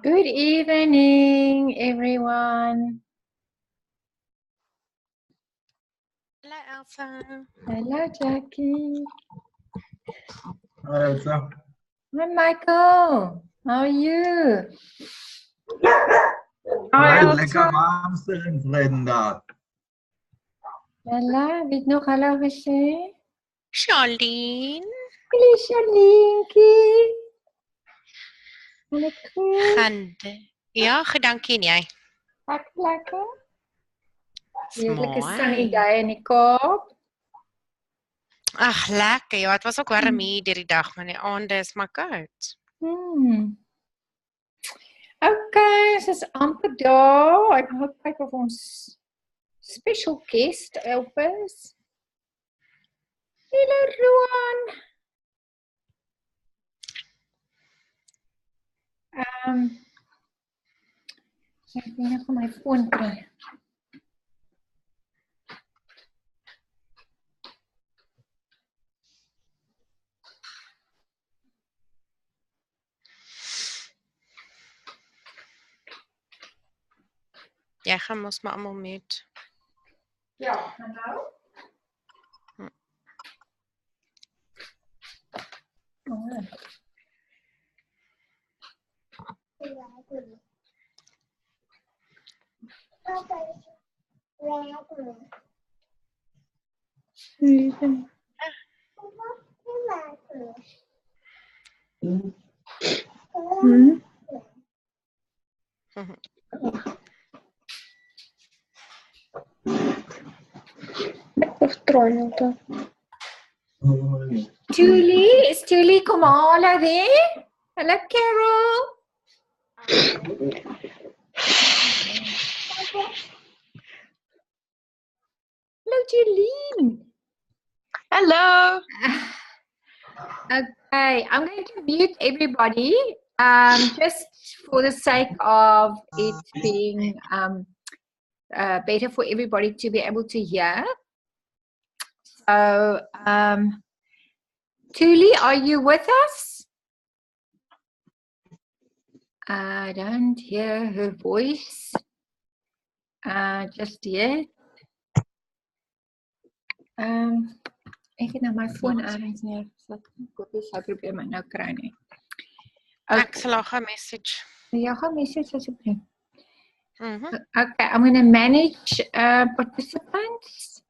Good evening, everyone. Hello, Elsa. Hello, Jackie. Hi, Elsa. Hi, Michael. How are you? Hi, lekker warm zijn, Brenda. Hallo, wie het nog hallo gesê? Charlene. Hallo, Charleenkie. Lekker. Gande. Ja, gedankie en jy. Lekker. Heerlijke Mooi. sunny day in die Kaap. Ag, lekker. Ja, het was ook warm hier deur die dag, maar die aande is maar koud. Okay, ons is amper daar. Ek gaan kyk of ons special guest op is. Hallo, Roan. Ek moet net my foon kry. Jy gaan mos maar almal mute. Ja, hallo. Julie, is Julie Kamala there? Hello, Carol. Hello, Julene. Hello. Okay, I'm going to mute everybody, just for the sake of it being better for everybody to be able to hear. So, Tuli, are you with us? I don't hear her voice just yet. Ek het nou my foon ergens neergesit. Ek hoop jy sal probeer my nou kry nie. Ek sal haar 'n message. Ja, gaan message asseblief. Okay, I'm going to manage participants.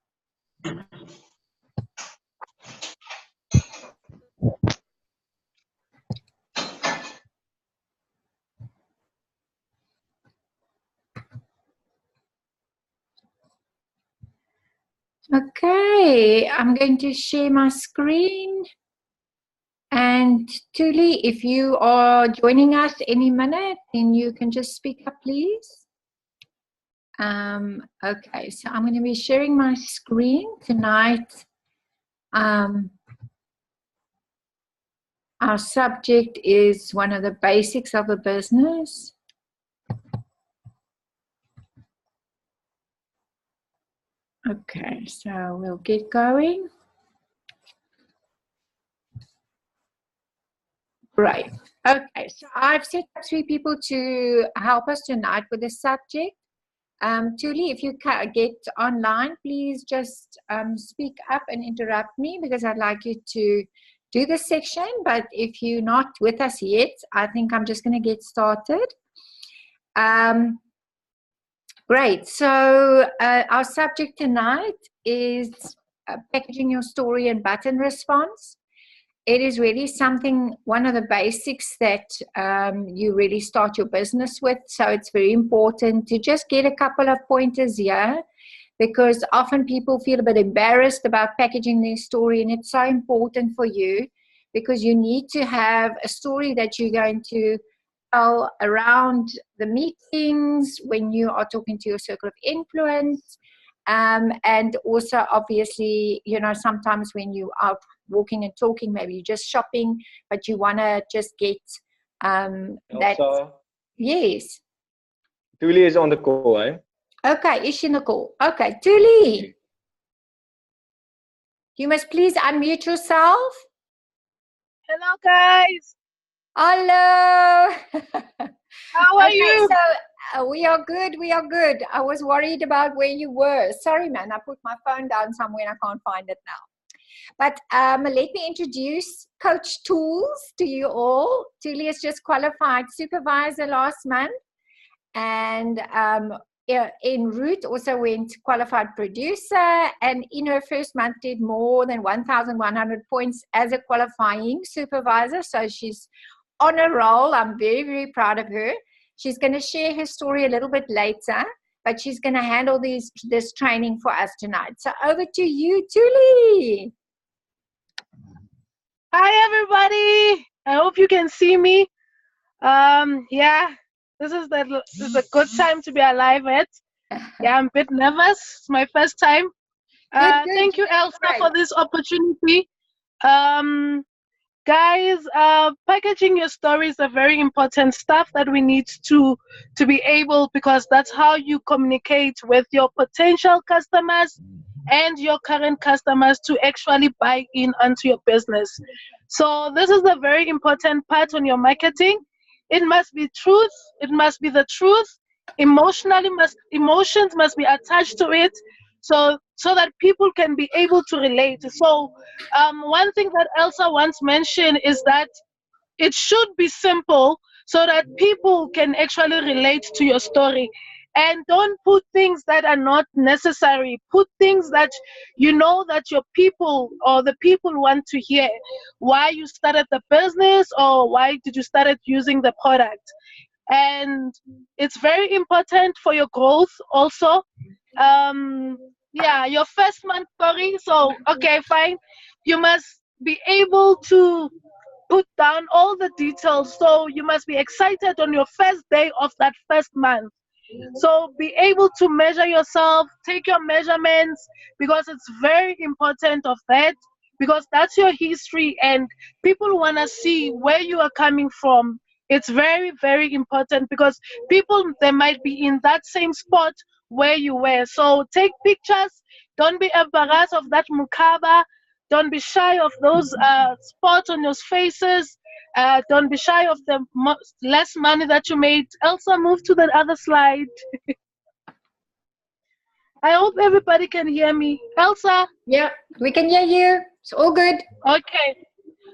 Okay, I'm going to share my screen. And Tuli, if you are joining us any minute, then you can just speak up, please. Okay, so I'm going to be sharing my screen tonight. Our subject is one of the basics of a business. Okay, so we'll get going. Right. Okay, so I've set up 3 people to help us tonight with the subject. Tuli, if you get online, please just speak up and interrupt me because I'd like you to do this section. But if you're not with us yet, I think I'm just going to get started. Great. So our subject tonight is packaging your story and button response. It is really something, one of the basics that you really start your business with. So it's very important to just get a couple of pointers here because often people feel a bit embarrassed about packaging their story, and it's so important for you because you need to have a story that you're going to tell around the meetings when you are talking to your circle of influence. And also obviously, you know, sometimes when you are walking and talking, maybe you're just shopping, but you want to just get that. Elsa, Yes. Tuli is on the call, eh? Okay, is she in the call? Okay, Tuli, you must please unmute yourself. Hello, guys. Hello. How are Okay, you? so we are good. We are good. I was worried about where you were. Sorry, man. I put my phone down somewhere and I can't find it now. But let me introduce Coach Tools to you all. Tuli has just qualified supervisor last month. And in Ruth also went qualified producer. And in her first month did more than 1,100 points as a qualifying supervisor. So she's on a roll. I'm very, very proud of her. She's going to share her story a little bit later, but she's going to handle this training for us tonight. So over to you, Tuli. Hi, everybody. I hope you can see me. Yeah, this is a good time to be alive at. Yeah, I'm a bit nervous. It's my first time. Good. Thank you, Elsa, Great. for this opportunity. Guys, packaging your story is a very important stuff that we need to be able, because that's how you communicate with your potential customers and your current customers to actually buy in onto your business. So this is a very important part on your marketing. It must be truth. It must be the truth. Emotions must be attached to it, so that people can be able to relate. So one thing that Elsa once mentioned is that it should be simple so that people can actually relate to your story. And don't put things that are not necessary. Put things that you know that your people or the people want to hear. Why you started the business, or why did you start using the product. And it's very important for your growth also. Yeah, your first month story. So, okay, fine. You must be able to put down all the details. So you must be excited on your first day of that first month. So be able to measure yourself, take your measurements, because it's very important of that, because that's your history and people want to see where you are coming from. It's very, very important, because people, they might be in that same spot where you were. So take pictures. Don't be embarrassed of that mukaba. Don't be shy of those spots on your faces. Don't be shy of the less money that you made. Elsa, move to the other slide. I hope everybody can hear me. Elsa? Yeah, we can hear you. It's all good. Okay.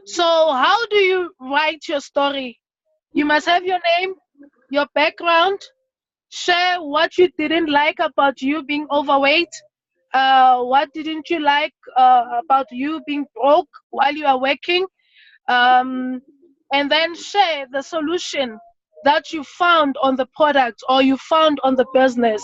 So how do you write your story? You must have your name, your background, share what you didn't like about you being overweight. What didn't you like about you being broke while you are working? And then share the solution that you found on the product or you found on the business.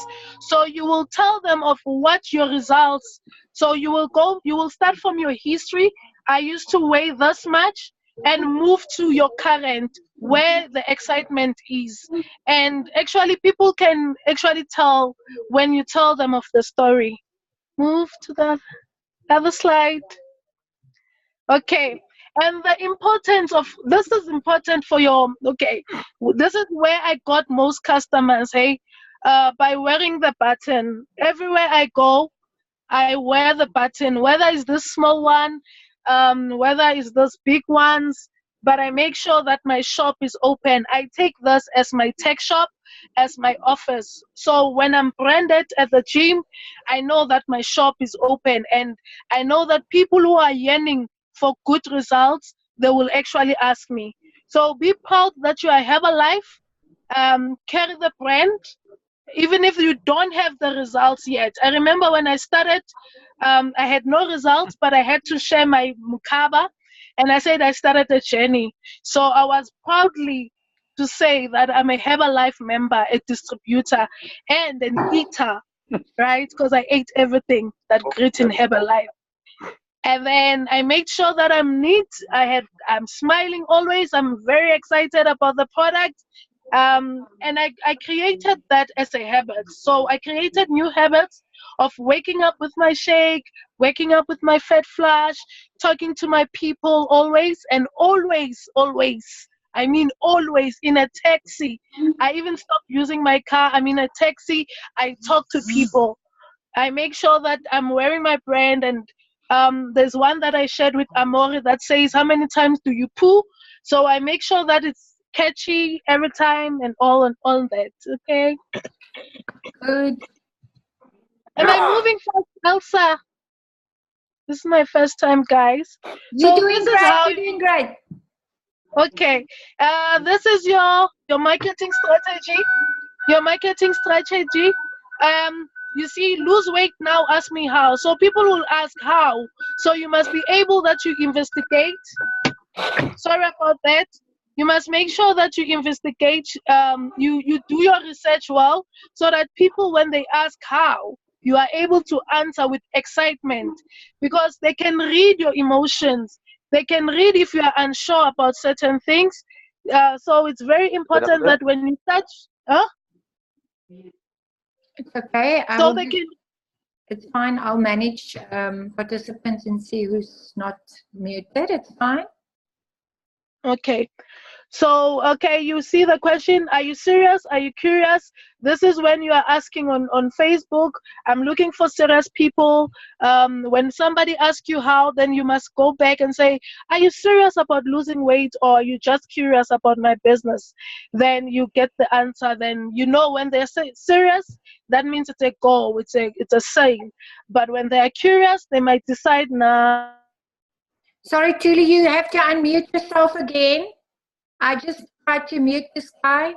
So you will tell them of what your results. So you will start from your history. I used to weigh this much, and move to your current, where the excitement is. And actually people can actually tell when you tell them of the story. Move to the other slide. Okay. And the importance of this is important for your, okay, this is where I got most customers, hey, by wearing the button. Everywhere I go, I wear the button, whether it's this small one, whether it's those big ones, but I make sure that my shop is open. I take this as my tech shop, as my office. So when I'm branded at the gym, I know that my shop is open, and I know that people who are yearning for good results, they will actually ask me. So be proud that you are Herbalife. Carry the brand, even if you don't have the results yet. I remember when I started, I had no results, but I had to share my mukaba, and I said I started a journey. So I was proudly to say that I'm a Herbalife member, a distributor, and an eater, right? Because I ate everything that great in Herbalife. And then I made sure that I'm neat. I'm smiling always. I'm very excited about the product. And I created that as a habit. So I created new habits of waking up with my shake, waking up with my fat flash, talking to my people always, and always, I mean always in a taxi. I even stopped using my car. I'm in a taxi. I talk to people. I make sure that I'm wearing my brand, and there's one that I shared with Amori that says, how many times do you poo? So I make sure that catchy every time and all that. Okay. Good. Am I moving fast, Elsa? This is my first time, guys. You're So doing this is great. how You're doing great. Okay. This is your marketing strategy. Your marketing strategy. You see, lose weight now. Ask me how. So people will ask how. So you must be able that you investigate. Sorry about that. You must make sure that you investigate. You do your research well, so that people, when they ask how, you are able to answer with excitement, because they can read your emotions. They can read if you are unsure about certain things. So it's very important that when you touch, It's okay. so they can. It's fine. I'll manage participants and see who's not muted. It's fine. Okay. So, okay, you see the question, are you serious? Are you curious? This is when you are asking on Facebook, I'm looking for serious people. When somebody asks you how, then you must go back and say, are you serious about losing weight, or are you just curious about my business? Then you get the answer. Then you know when they're serious, that means it's a goal, it's a saying. But when they are curious, they might decide, nah. Sorry, Tuli, you have to unmute yourself again. I just tried to mute this guy.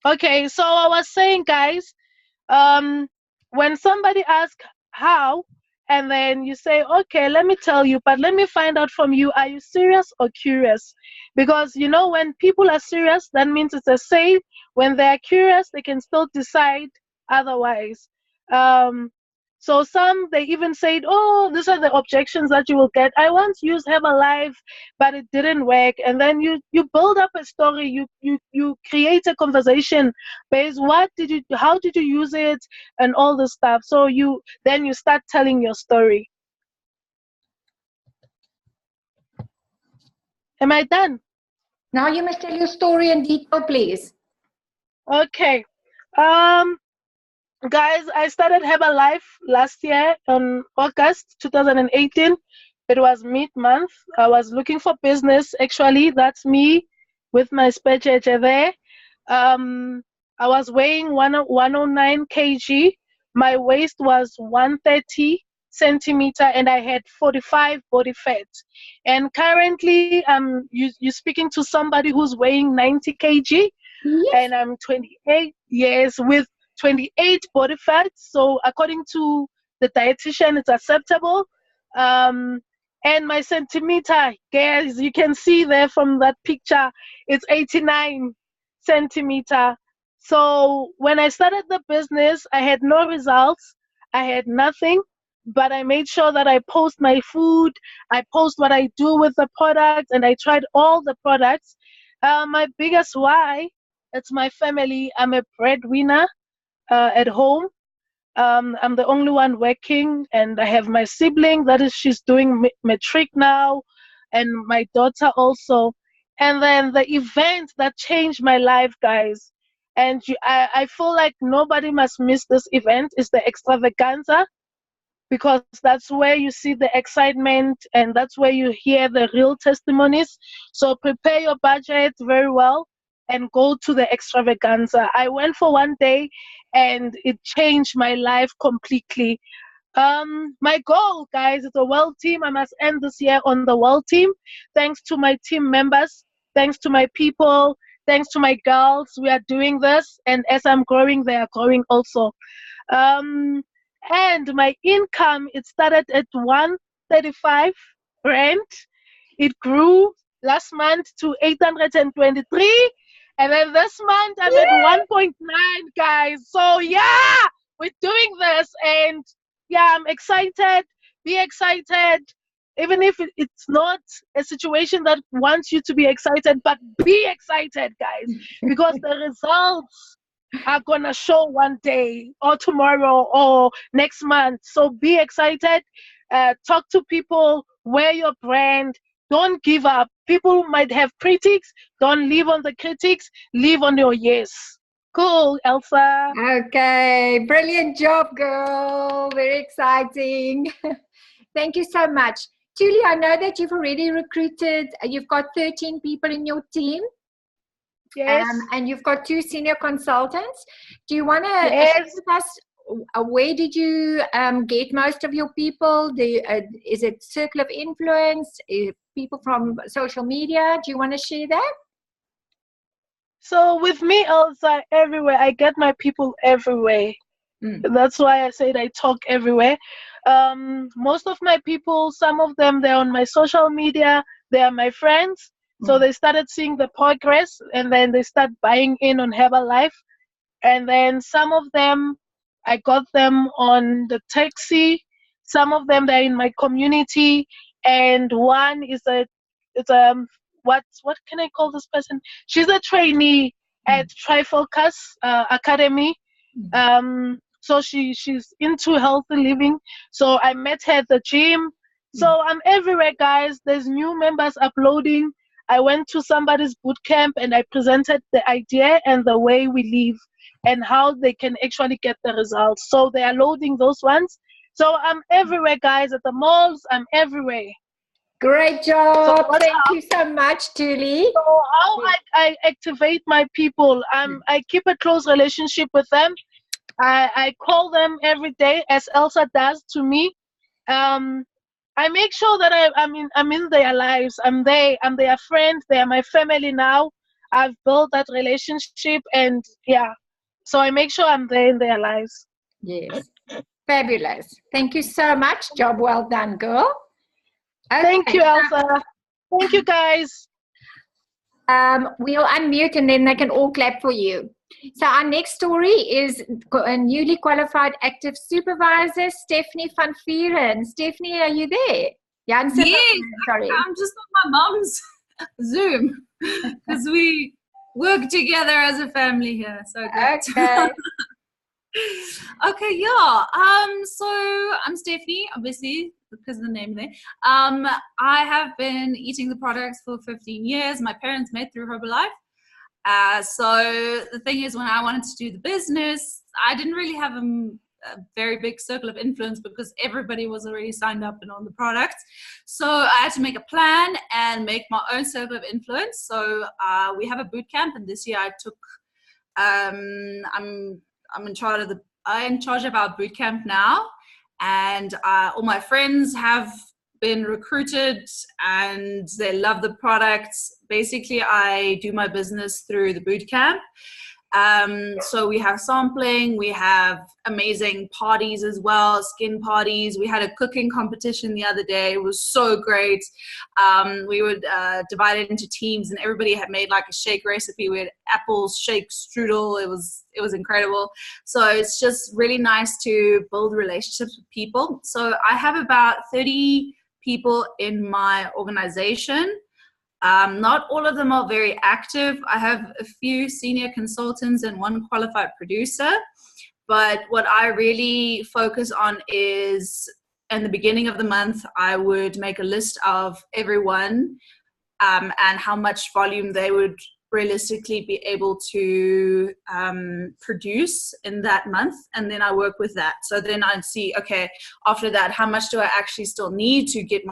Okay, so I was saying, guys, when somebody asks how, and then you say, okay, let me tell you, but let me find out from you, are you serious or curious? Because, you know, when people are serious, that means it's a say. When they are curious, they can still decide otherwise. So some, they even said, oh, these are the objections that you will get. I once used Herbalife, but it didn't work. And then you build up a story, you create a conversation based, how did you use it, and all this stuff. So then you start telling your story. Am I done? Now you must tell your story in detail, please. Okay. Guys, I started Herbalife last year on August 2018. It was mid-month. I was looking for business. Actually, that's me with my spectator there. I was weighing 109 kg. My waist was 130 centimeter, and I had 45 body fat. And currently, you're speaking to somebody who's weighing 90 kg, Yes. and I'm 28 years with 28 body fat. So according to the dietitian, it's acceptable. And my centimeter, guys, you can see there from that picture, it's 89 centimeter. So when I started the business, I had no results. I had nothing, but I made sure that I post my food, I post what I do with the products, and I tried all the products. My biggest why, it's my family. I'm a breadwinner at home. I'm the only one working, and I have my sibling she's doing matric now, and my daughter also. And then the event that changed my life, guys, and I feel like nobody must miss this event, is the extravaganza, because that's where you see the excitement, and that's where you hear the real testimonies. So prepare your budget very well and go to the extravaganza. I went for one day and it changed my life completely. My goal, guys, is a world team. I must end this year on the world team. Thanks to my team members, thanks to my people, thanks to my girls, we are doing this. And as I'm growing, they are growing also. And my income, it started at 135 rand. It grew last month to 823. And then this month I'm at 1.9, guys. So yeah, we're doing this. And yeah, I'm excited. Be excited. Even if it's not a situation that wants you to be excited, but be excited, guys, because the results are gonna show one day or tomorrow or next month. So be excited. Talk to people. Wear your brand. Don't give up. People might have critics. Don't live on the critics. Live on your yes. Cool, Elsa. Okay, brilliant job, girl. Very exciting. Thank you so much. Julie, I know that you've already recruited, you've got 13 people in your team. Yes. And you've got 2 senior consultants. Do you want to Yes. share with us, where did you get most of your people? Is it circle of influence? People from social media? Do you want to share that? So with me, Elsa, everywhere. I get my people everywhere. That's why I said I talk everywhere. Most of my people, some of them, they're on my social media. They are my friends. So they started seeing the progress, and then they start buying in on Herbalife. And then some of them, I got them on the taxi. Some of them, they're in my community. And one is what can I call this person? She's a trainee at Trifocus Academy. So she's into healthy living. So I met her at the gym. So I'm everywhere, guys. There's new members uploading. I went to somebody's boot camp and I presented the idea and the way we live and how they can actually get the results. So they are loading those ones. So I'm everywhere, guys. At the malls, I'm everywhere. Great job. Thank you so much, Julie. So how I activate my people, I keep a close relationship with them. I call them every day, as Elsa does to me. I make sure that I'm in their lives. I'm their friend. They are my family now. I've built that relationship, and yeah, so I make sure I'm there in their lives. Yes, fabulous. Thank you so much. Job well done, girl. Okay. Thank you, Elsa. Thank you, guys. We'll unmute and then they can all clap for you. So our next story is a newly qualified active supervisor, Stephanie van Vieren. Stephanie, are you there? Janssen, yes, sorry. I'm just on my mom's Zoom because we work together as a family here. So good. Okay. Okay, yeah. So I'm Stephanie, obviously, because of the name there. I have been eating the products for 15 years. My parents met through Herbalife. So the thing is, when I wanted to do the business, I didn't really have a very big circle of influence because everybody was already signed up and on the products. So I had to make a plan and make my own circle of influence. So we have a boot camp, and this year I took. I'm in charge of our boot camp now, and all my friends have been recruited and they love the products. Basically, I do my business through the boot camp. So we have sampling, we have amazing parties as well, skin parties. We had a cooking competition the other day. It was so great. We would divide it into teams, and everybody had made like a shake recipe. We had apples, shake, strudel. It was incredible. So it's just really nice to build relationships with people. So I have about 30 people in my organization. Not all of them are very active. I have a few senior consultants and one qualified producer. But what I really focus on is, in the beginning of the month, I would make a list of everyone and how much volume they would realistically be able to produce in that month, and then I work with that. So then I'd see, okay, after that, how much do I actually still need to get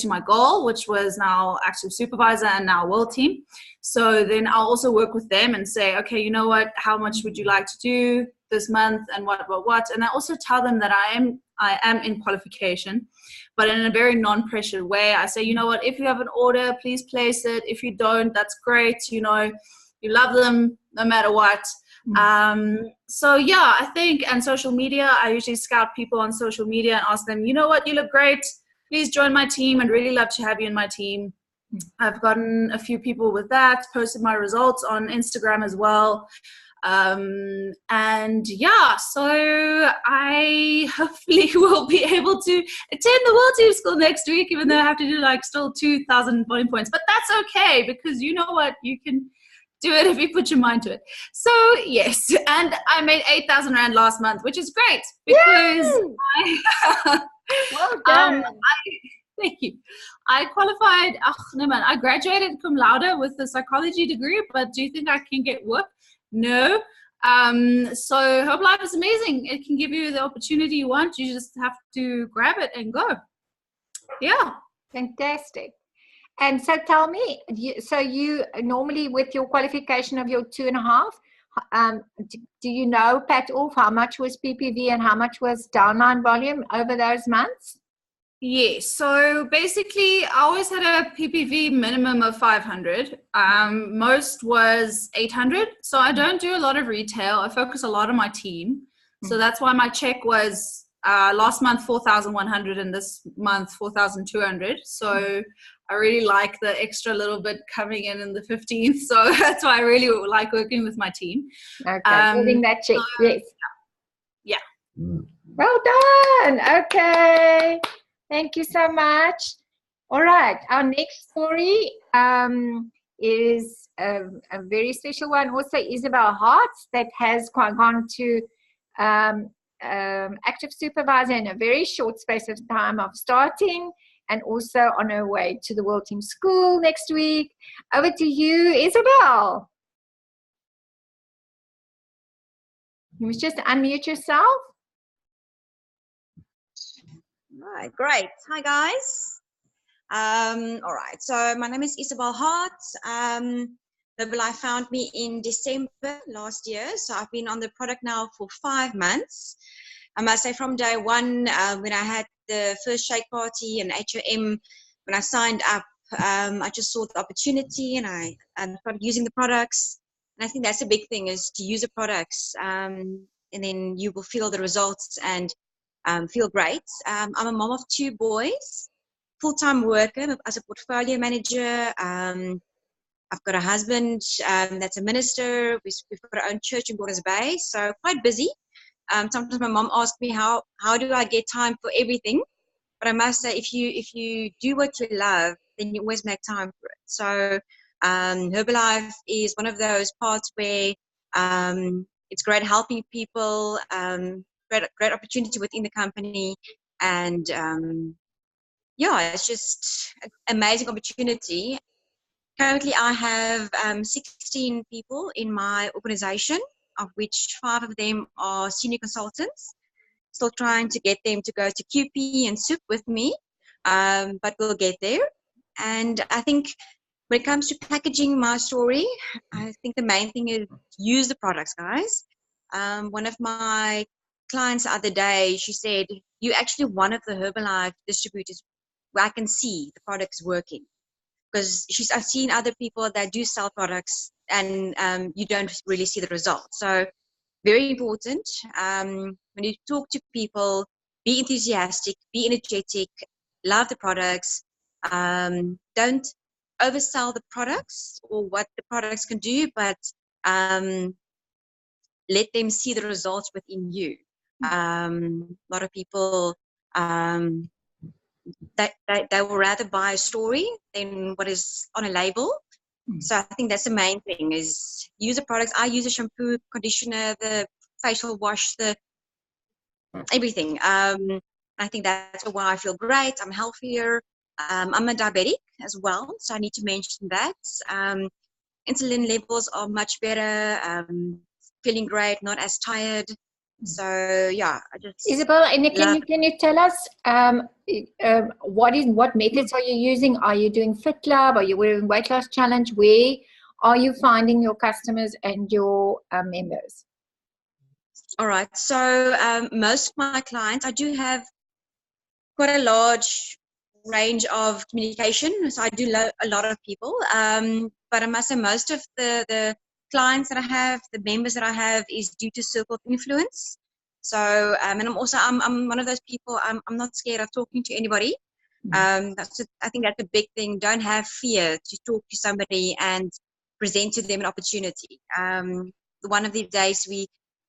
to my goal, which was now active supervisor and now world team. So then I'll also work with them and say, okay, you know what, how much would you like to do this month, and what. And I also tell them that I am in qualification, but in a very non-pressured way. I say, you know what, if you have an order, please place it. If you don't, that's great. You know, you love them no matter what. So yeah, I think, and social media, I usually scout people on social media and ask them, you know what, you look great. Please join my team, and really love to have you in my team. I've gotten a few people with that, posted my results on Instagram as well. And yeah, so I hopefully will be able to attend the World Team School next week, even though I have to do like still 2,000 body points. But that's okay, because you know what? You can do it if you put your mind to it. So yes, and I made 8,000 Rand last month, which is great because well done. Thank you. I qualified, I graduated cum laude with a psychology degree, but do you think I can get work? No. So Herbalife is amazing. It can give you the opportunity you want. You just have to grab it and go. Yeah. Fantastic. And so tell me, so you normally with your qualification of your 2.5, do you know, pat off, how much was PPV and how much was downline volume over those months? Yes. So basically, I always had a PPV minimum of 500. Most was 800. So I don't do a lot of retail. I focus a lot on my team. So that's why my check was last month 4,100 and this month 4,200. So I really like the extra little bit coming in the 15th. So that's why I really like working with my team. Okay, holding that check. Yes. Yeah. Well done. Okay. Thank you so much. All right. Our next story is a very special one. Also, Isabel Hart, that has gone to active supervisor in a very short space of time of starting, and also on her way to the World Team School next week. Over to you, Isabel. You must just unmute yourself. Right, great. Hi, guys. All right, so my name is Isabel Hart. Herbalife found me in December last year, so I've been on the product now for 5 months. I must say from day one, when I had the first shake party and HOM, when I signed up, I just saw the opportunity and I started using the products. And I think that's a big thing, is to use the products, and then you will feel the results and feel great. I'm a mom of 2 boys, full-time worker as a portfolio manager. I've got a husband that's a minister. We've got our own church in Gordons Bay, so quite busy. Sometimes my mom asks me how do I get time for everything, but I must say if you do what you love, then you always make time for it. So Herbalife is one of those parts where it's great helping people, great opportunity within the company, and yeah, it's just an amazing opportunity. Currently, I have 16 people in my organization, of which 5 of them are senior consultants. Still trying to get them to go to QP and SUP with me, but we'll get there. And I think when it comes to packaging my story, I think the main thing is use the products, guys. One of my clients the other day, she said, "You actually one of the Herbalife distributors where I can see the products working." Because I've seen other people that do sell products and you don't really see the results. So very important. When you talk to people, be enthusiastic, be energetic, love the products. Don't oversell the products or what the products can do, but let them see the results within you. A lot of people, they will rather buy a story than what is on a label. So I think that's the main thing, is use the products. I use a shampoo, conditioner, the facial wash, the everything. I think that's why I feel great. I'm healthier. I'm a diabetic as well, so I need to mention that. Insulin levels are much better. Feeling great, not as tired. So yeah, I just Isabel, and can you tell us what methods are you using? Are you doing Fit Club? Are you doing Weight Loss Challenge? Where are you finding your customers and your members? All right. So most of my clients, I do have quite a large range of communication. So I do a lot of people. But I must say most of the clients that I have, the members that I have, is due to circle of influence. So and I'm one of those people. I'm not scared of talking to anybody. I think that's a big thing. Don't have fear to talk to somebody and present to them an opportunity. One of the days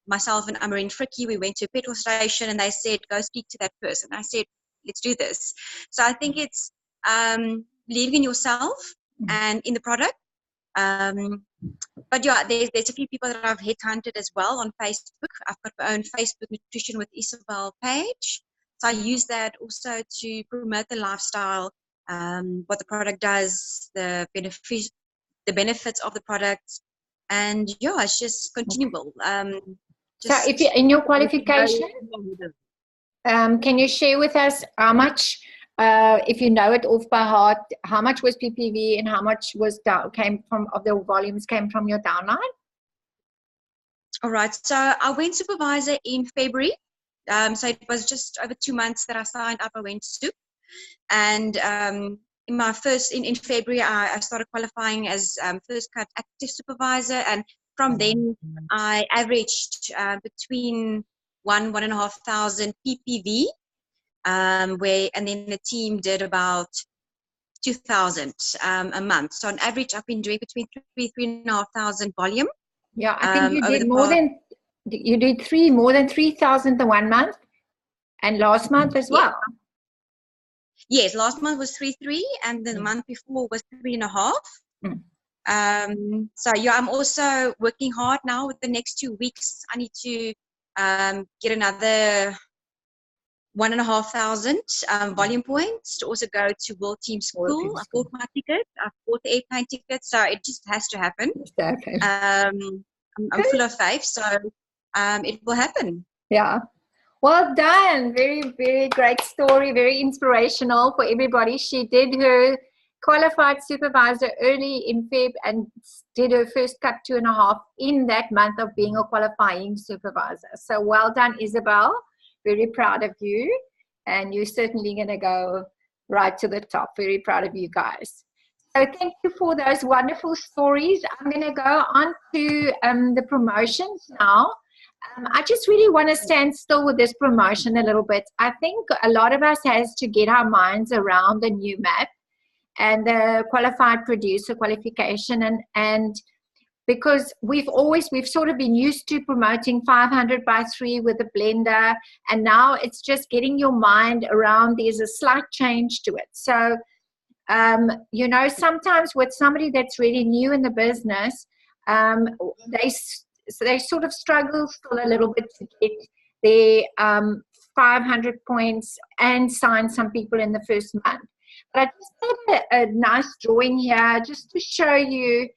myself and Amarin Fricke, we went to a petrol station and they said, "Go speak to that person." I said, "Let's do this." So I think it's believing in yourself and in the product. But yeah, there's a few people that I've headhunted as well on Facebook. I've got my own Facebook Nutrition with Isabel page. So I use that also to promote the lifestyle, what the product does, the benefits of the product. And yeah, it's just continual. So if you in your qualification, can you share with us how much if you know it off by heart, how much was PPV and how much was came from of the volumes came from your downline? All right. So I went supervisor in February. So it was just over 2 months that I signed up. I went soup, and in my first in February I started qualifying as first cut active supervisor, and from then I averaged between 1,500 PPV, and then the team did about 2,000 a month. So on average, I've been doing between 3,500 volume. Yeah, I think you did more than more than 3,000 the 1 month, and last month as well. Yes, last month was 3,300, and the month before was 3,500. So yeah, I'm also working hard now. With the next 2 weeks, I need to get another 1,500 volume points to also go to World Team School. I bought my ticket. I bought the airplane ticket, so it just has to happen. Okay. I'm full of faith, so it will happen. Yeah. Well done. Very, very great story. Very inspirational for everybody. She did her qualified supervisor early in Feb and did her first cut 2.5 in that month of being a qualifying supervisor. So well done, Isabel. Very proud of you. And you're certainly going to go right to the top. Very proud of you guys. So thank you for those wonderful stories. I'm going to go on to the promotions now. I just really want to stand still with this promotion a little bit. I think a lot of us has to get our minds around the new map and the qualified producer qualification, and because we've sort of been used to promoting 500 by 3 with a blender, and now it's just getting your mind around there's a slight change to it. So you know, sometimes with somebody that's really new in the business, they sort of struggle still a little bit to get their 500 points and sign some people in the first month. But I just have a nice drawing here just to show you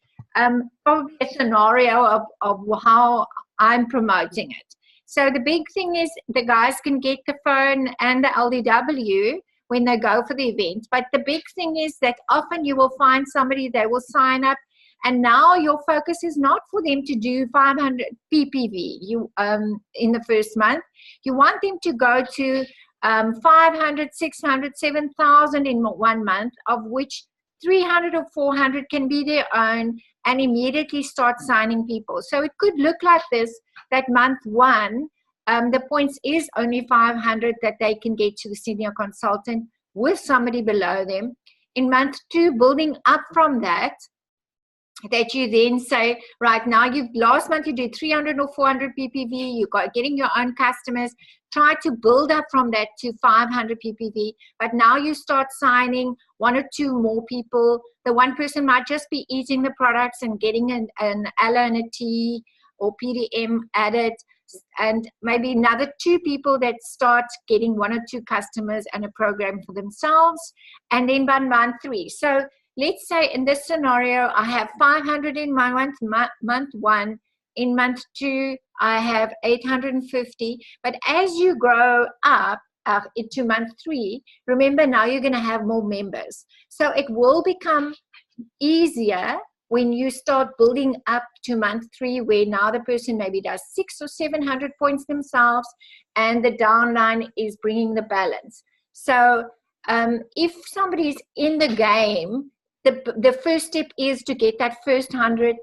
probably a scenario of how I'm promoting it. So the big thing is the guys can get the phone and the LDW when they go for the event. But the big thing is that often you will find somebody that will sign up, and now your focus is not for them to do 500 PPV in the first month. You want them to go to 500, 600, 7,000 in 1 month, of which 300 or 400 can be their own, and immediately start signing people. So it could look like this, that month 1, the points is only 500 that they can get to the senior consultant with somebody below them. In month 2, building up from that you then say, right now, last month you did 300 or 400 PPV, you got getting your own customers, try to build up from that to 500 PPV, but now you start signing 1 or 2 more people. The one person might just be eating the products and getting an Ella and a T or PDM added, and maybe another 2 people that start getting 1 or 2 customers and a program for themselves, and then by month 3. So let's say in this scenario, I have 500 in my month 1. In month 2, I have 850. But as you grow up into month 3, remember now you're going to have more members. So it will become easier when you start building up to month 3, where now the person maybe does 600 or 700 points themselves, and the downline is bringing the balance. So if somebody's in the game, the first step is to get that first 100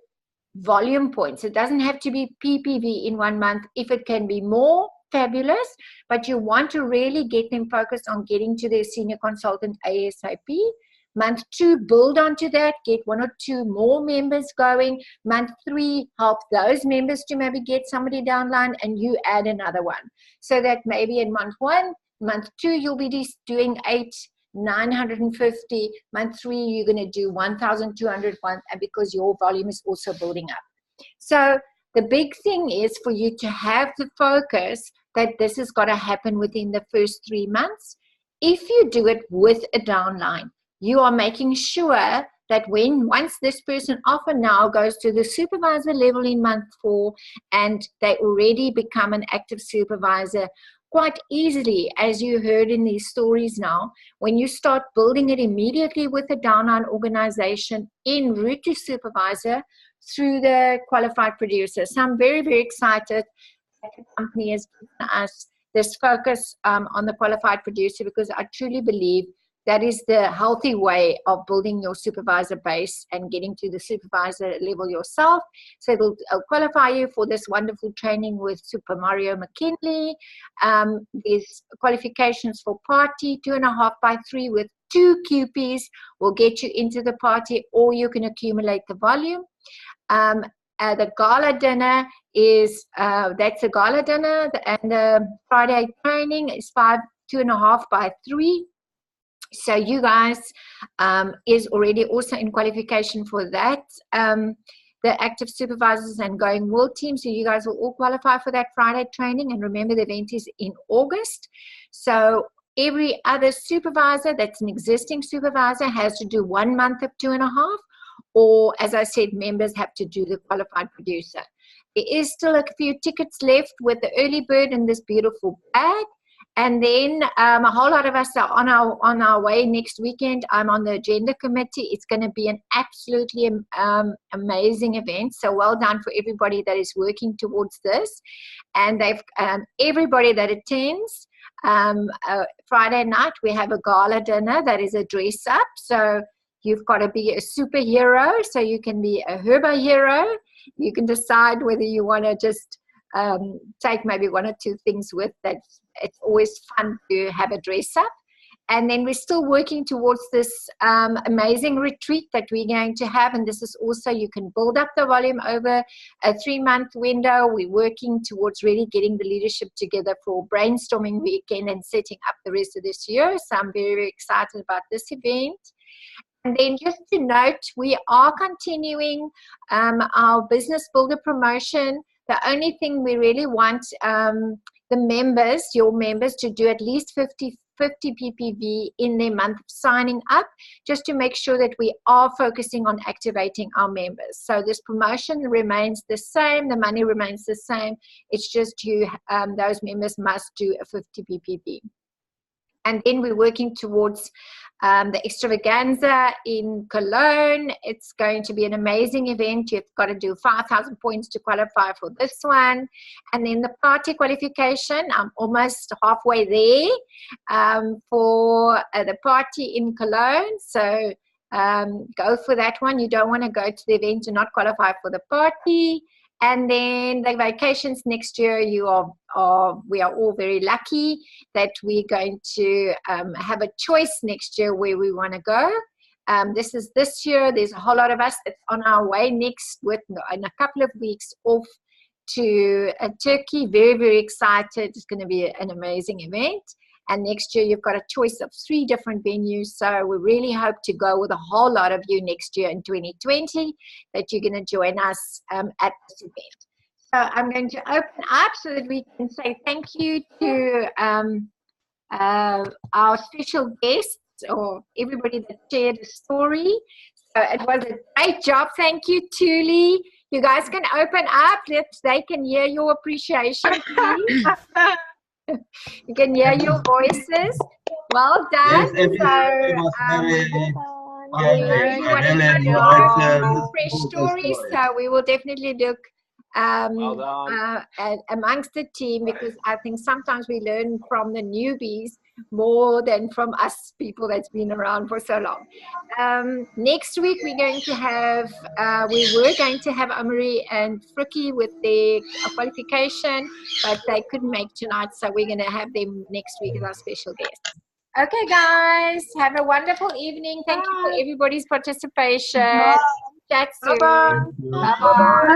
volume points. It doesn't have to be PPV in 1 month. If it can be more, fabulous, but you want to really get them focused on getting to their senior consultant ASAP. Month 2, build onto that, get 1 or 2 more members going. Month 3, help those members to maybe get somebody downline, and you add another one. So that maybe in month 1, month 2, you'll be doing 950. Month 3, you're going to do 1,200, and because your volume is also building up. So the big thing is for you to have the focus that this has got to happen within the first 3 months. If you do it with a downline, you are making sure that once this person often now goes to the supervisor level in month 4, and they already become an active supervisor, quite easily, as you heard in these stories now, when you start building it immediately with a downline organization en route to supervisor through the qualified producer. So I'm very, very excited that the company has given us this focus on the qualified producer, because I truly believe that is the healthy way of building your supervisor base and getting to the supervisor level yourself. So it'll qualify you for this wonderful training with Super Mario McKinley. There's qualifications for party 2.5x3 with 2 QPs will get you into the party, or you can accumulate the volume. The gala dinner is, that's a gala dinner, and the Friday training is 2.5x3. So you guys is already also in qualification for that. The active supervisors and going world team. So you guys will all qualify for that Friday training. And remember, the event is in August. So every other supervisor that's an existing supervisor has to do 1 month of 2.5. Or, as I said, members have to do the qualified producer. There is still a few tickets left with the early bird and this beautiful bag. And then a whole lot of us are on our way next weekend. I'm on the agenda committee. It's going to be an absolutely amazing event. So well done for everybody that is working towards this. And they've everybody that attends Friday night, we have a gala dinner that is a dress up. So you've got to be a superhero. So you can be a herba hero. You can decide whether you want to just take maybe 1 or 2 things with that. It's always fun to have a dress up. And then we're still working towards this amazing retreat that we're going to have. And this is also, you can build up the volume over a 3-month window. We're working towards really getting the leadership together for brainstorming weekend and setting up the rest of this year. So I'm very, very excited about this event. And then just to note, we are continuing our business builder promotion. The only thing we really want the members, your members, to do at least 50 PPV in their month of signing up, just to make sure that we are focusing on activating our members. So this promotion remains the same, the money remains the same. It's just those members must do a 50 PPV. And then we're working towards the extravaganza in Cologne. It's going to be an amazing event. You've got to do 5,000 points to qualify for this one. And then the party qualification, I'm almost halfway there for the party in Cologne. So go for that one. You don't want to go to the event and not qualify for the party. And then the vacations next year, we are all very lucky that we're going to have a choice next year where we want to go. This is this year. There's a whole lot of us that's on our way next in a couple of weeks off to Turkey. Very, very excited. It's going to be an amazing event. And next year, you've got a choice of 3 different venues. So we really hope to go with a whole lot of you next year in 2020, that you're going to join us at this event. So I'm going to open up so that we can say thank you to our special guests, or everybody that shared a story. So it was a great job. Thank you, Thuli. You guys can open up. They can hear your appreciation, please. You can hear your voices. Well done. Yes, fresh stories. So we will definitely look amongst the team, because I think sometimes we learn from the newbies more than from us people that's been around for so long. Next week we're going to have we were going to have Amri and Frikkie with their qualification, but they couldn't make tonight, so we're going to have them next week as our special guests. Okay guys, have a wonderful evening. Thank you for everybody's participation. Chat soon. Bye-bye.